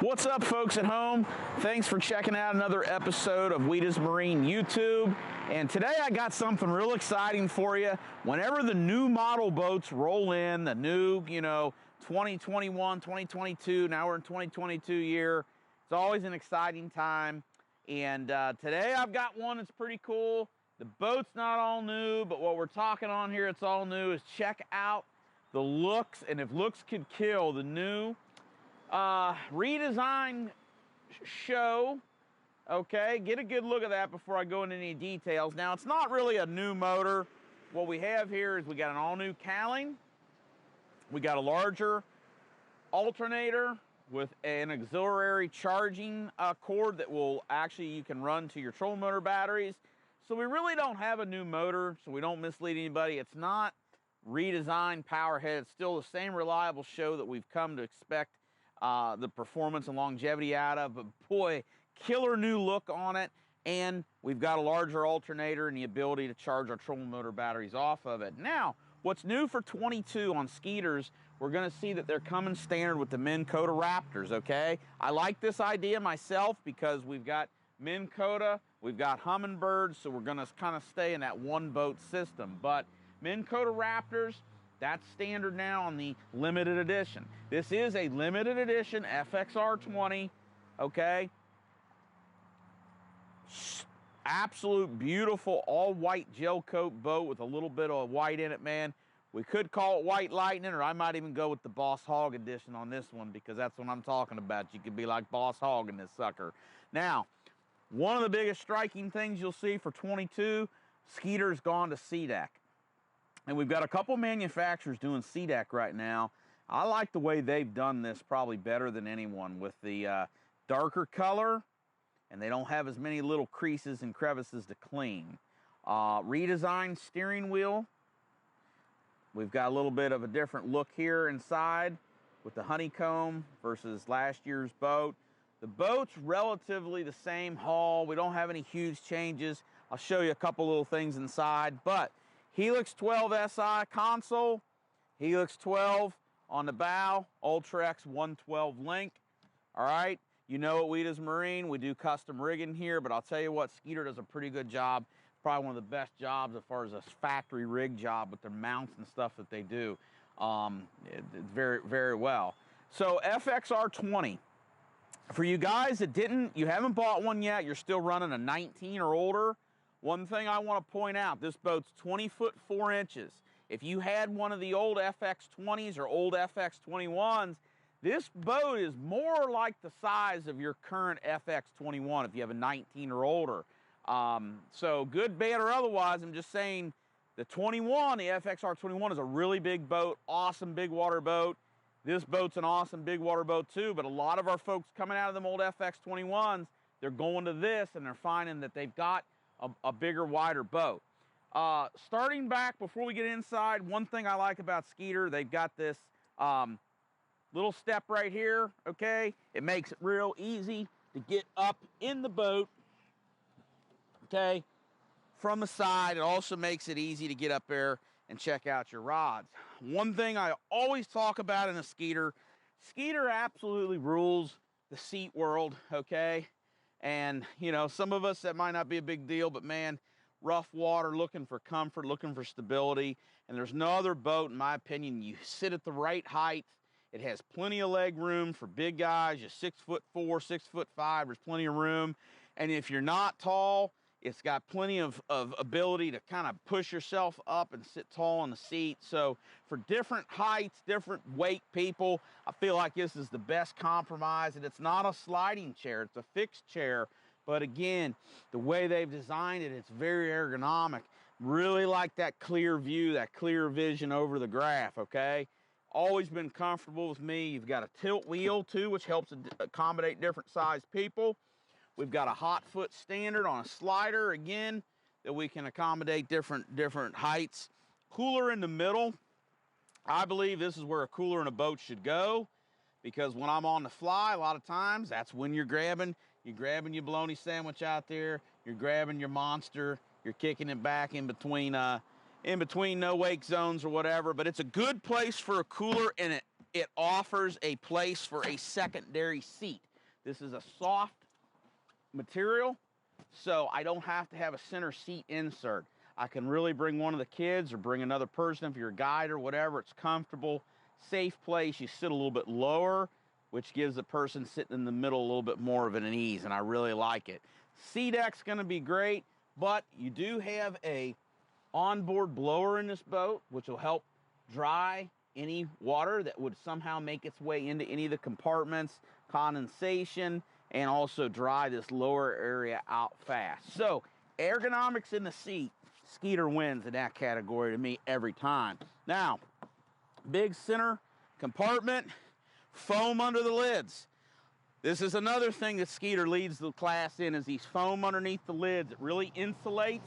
What's up, folks at home? Thanks for checking out another episode of Weedas Marine YouTube. And today I got something real exciting for you. Whenever the new model boats roll in, the new, 2021, 2022, now we're in 2022 year, it's always an exciting time. And today I've got one that's pretty cool. The boat's not all new, but what we're talking on here, it's all new, is check out the looks, and if looks could kill, the new redesigned SHO. Okay, get a good look at that before I go into any details. Now, it's not really a new motor. What we have here is we got an all-new cowling. We got a larger alternator with an auxiliary charging cord that will actually, you can run to your trolling motor batteries. So we really don't have a new motor, so we don't mislead anybody. It's not redesigned powerhead. It's still the same reliable SHO that we've come to expect the performance and longevity out of, but boy, killer new look on it. And we've got a larger alternator and the ability to charge our trolling motor batteries off of it. Now, what's new for 22 on Skeeters, we're gonna see that they're coming standard with the Minn Kota Raptors, okay? I like this idea myself because we've got Minn Kota, we've got Humminbirds, so we're gonna kind of stay in that one boat system. But Minn Kota Raptors, that's standard now on the limited edition. This is a limited edition FXR20, okay? Absolute beautiful all white gel coat boat with a little bit of white in it, man. We could call it White Lightning, or I might even go with the Boss Hog edition on this one because that's what I'm talking about. You could be like Boss Hog in this sucker. Now, one of the biggest striking things you'll see for 22, Skeeter's gone to SeaDek. And we've got a couple manufacturers doing SeaDek right now. I like the way they've done this probably better than anyone with the darker color, and they don't have as many little creases and crevices to clean. Redesigned steering wheel. We've got a little bit of a different look here inside with the honeycomb versus last year's boat. The boat's relatively the same hull. We don't have any huge changes. I'll show you a couple little things inside, but Helix 12 SI console, Helix 12 on the bow, Ultrex 112 link. All right, you know at Weedas Marine, we do custom rigging here, but I'll tell you what, Skeeter does a pretty good job. Probably one of the best jobs as far as a factory rig job with their mounts and stuff that they do. It's very, very well. So FXR20, for you guys that you haven't bought one yet, you're still running a 19 or older, one thing I want to point out, this boat's 20 foot 4 inches. If you had one of the old FX20s or old FX21s, this boat is more like the size of your current FX21 if you have a 19 or older. So good, bad, or otherwise, I'm just saying the 21, the FXR21 is a really big boat, awesome big water boat. This boat's an awesome big water boat too, but a lot of our folks coming out of them old FX21s, they're going to this and they're finding that they've got a bigger, wider boat. Starting back, before we get inside, one thing I like about Skeeter, they've got this little step right here, okay? It makes it real easy to get up in the boat, okay, from the side. It also makes it easy to get up there and check out your rods. One thing I always talk about in a Skeeter, Skeeter absolutely rules the seat world, okay? And, some of us, that might not be a big deal, but man, rough water, looking for comfort, looking for stability. And there's no other boat, in my opinion, you sit at the right height. It has plenty of leg room for big guys. You're 6'4", 6'5", there's plenty of room. And if you're not tall, it's got plenty of ability to kind of push yourself up and sit tall on the seat. So for different heights, different weight people, I feel like this is the best compromise. And it's not a sliding chair, it's a fixed chair. But again, the way they've designed it, it's very ergonomic. Really like that clear view, that clear vision over the graph, okay? Always been comfortable with me. You've got a tilt wheel too, which helps accommodate different size people. We've got a hot foot standard on a slider, again, that we can accommodate different heights. Cooler in the middle. I believe this is where a cooler in a boat should go, because when I'm on the fly, a lot of times, that's when you're grabbing your bologna sandwich out there, you're grabbing your monster, you're kicking it back in between no wake zones or whatever. But it's a good place for a cooler, and it offers a place for a secondary seat. This is a soft material, so I don't have to have a center seat insert. I can really bring one of the kids or bring another person if you're a guide or whatever. It's comfortable, safe place. You sit a little bit lower, which gives the person sitting in the middle a little bit more of an ease, and I really like it. Sea deck's gonna be great, but you do have a onboard blower in this boat, which will help dry any water that would somehow make its way into any of the compartments, condensation, and also dry this lower area out fast. So ergonomics in the seat, Skeeter wins in that category to me every time. Now, big center compartment, foam under the lids. This is another thing that Skeeter leads the class in, is these foam underneath the lids. It really insulates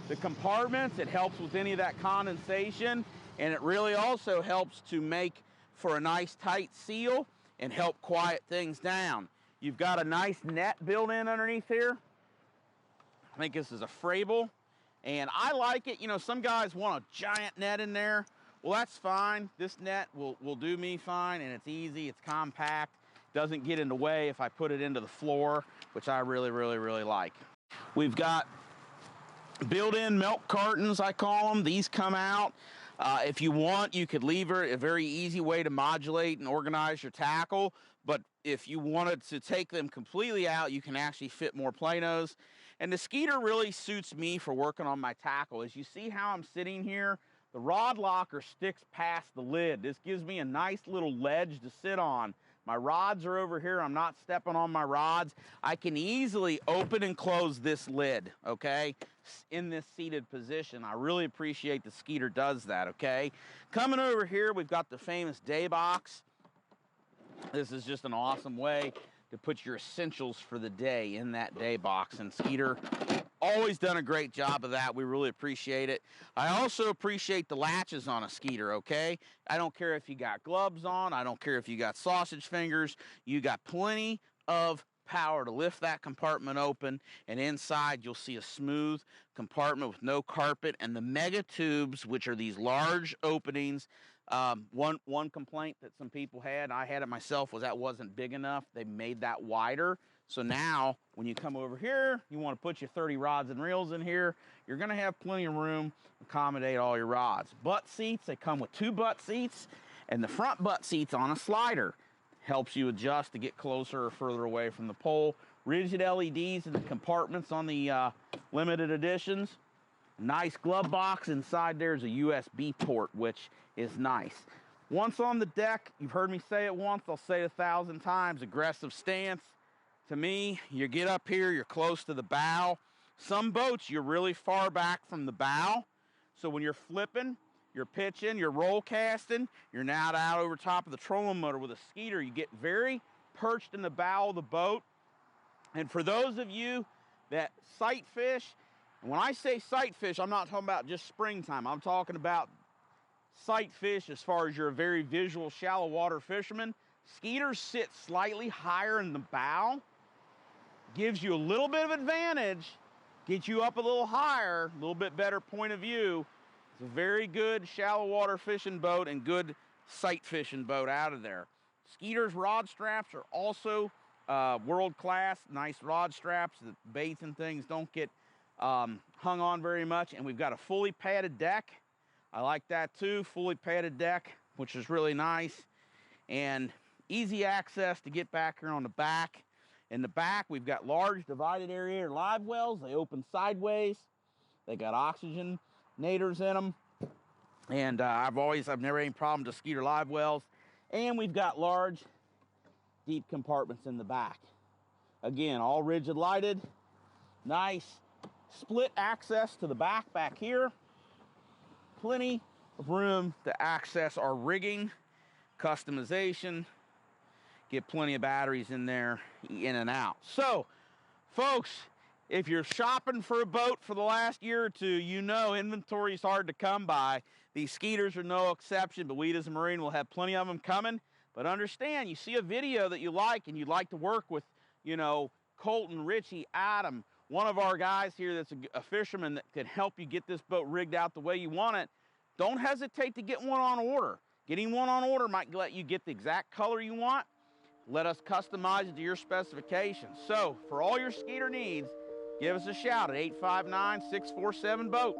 the compartments. It helps with any of that condensation, and it really also helps to make for a nice tight seal and help quiet things down. You've got a nice net built in underneath here. I think this is a Frable, and I like it. You know, some guys want a giant net in there. Well, that's fine. This net will do me fine, and it's easy, it's compact, doesn't get in the way if I put it into the floor, which I really, really, really like. We've got built-in milk cartons, I call them. These come out. If you want, you could leave it, a very easy way to modulate and organize your tackle, but if you wanted to take them completely out, you can actually fit more planos. And the Skeeter really suits me for working on my tackle. As you see how I'm sitting here, the rod locker sticks past the lid. This gives me a nice little ledge to sit on. My rods are over here. I'm not stepping on my rods. I can easily open and close this lid, okay, in this seated position. I really appreciate the Skeeter does that, okay? Coming over here, we've got the famous day box. This is just an awesome way to put your essentials for the day in that day box, and Skeeter always done a great job of that. We really appreciate it. I also appreciate the latches on a Skeeter, okay? I don't care if you got gloves on. I don't care if you got sausage fingers. You got plenty of power to lift that compartment open, and inside you'll see a smooth compartment with no carpet, and the mega tubes, which are these large openings. One complaint that some people had, and I had it myself, was that wasn't big enough. They made that wider. So now, when you come over here, you want to put your 30 rods and reels in here, you're going to have plenty of room to accommodate all your rods. Butt seats, they come with 2 butt seats, and the front butt seat's on a slider. Helps you adjust to get closer or further away from the pole. Rigid LEDs in the compartments on the limited editions. Nice glove box. Inside there's a USB port, which is nice. Once on the deck, you've heard me say it once, I'll say it 1,000 times, aggressive stance. To me, you get up here, you're close to the bow. Some boats, you're really far back from the bow. So when you're flipping, you're pitching, you're roll casting, you're now out over top of the trolling motor. With a Skeeter, you get very perched in the bow of the boat. And for those of you that sight fish, and when I say sight fish, I'm not talking about just springtime. I'm talking about sight fish as far as you're a very visual shallow water fisherman. Skeeters sit slightly higher in the bow, gives you a little bit of advantage, gets you up a little higher, a little bit better point of view. It's a very good shallow water fishing boat and good sight fishing boat out of there. Skeeter's rod straps are also world class, nice rod straps. The baits and things don't get hung on very much, and we've got a fully padded deck. I like that too, fully padded deck, which is really nice, and easy access to get back here on the back. In the back, we've got large divided area live wells. They open sideways. They got oxygenators in them, and I've never had any problem to Skeeter live wells. And we've got large, deep compartments in the back. Again, all rigid lighted, nice split access to the back here. Plenty of room to access our rigging, customization, get plenty of batteries in there, in and out. So, folks, if you're shopping for a boat for the last year or two, you know inventory is hard to come by. These Skeeters are no exception, but we as a Marine will have plenty of them coming. But understand, you see a video that you like and you'd like to work with, you know, Colton, Richie, Adam, one of our guys here that's a fisherman that can help you get this boat rigged out the way you want it, don't hesitate to get one on order. Getting one on order might let you get the exact color you want, let us customize it to your specifications. So for all your Skeeter needs, give us a shout at 859-647-BOAT.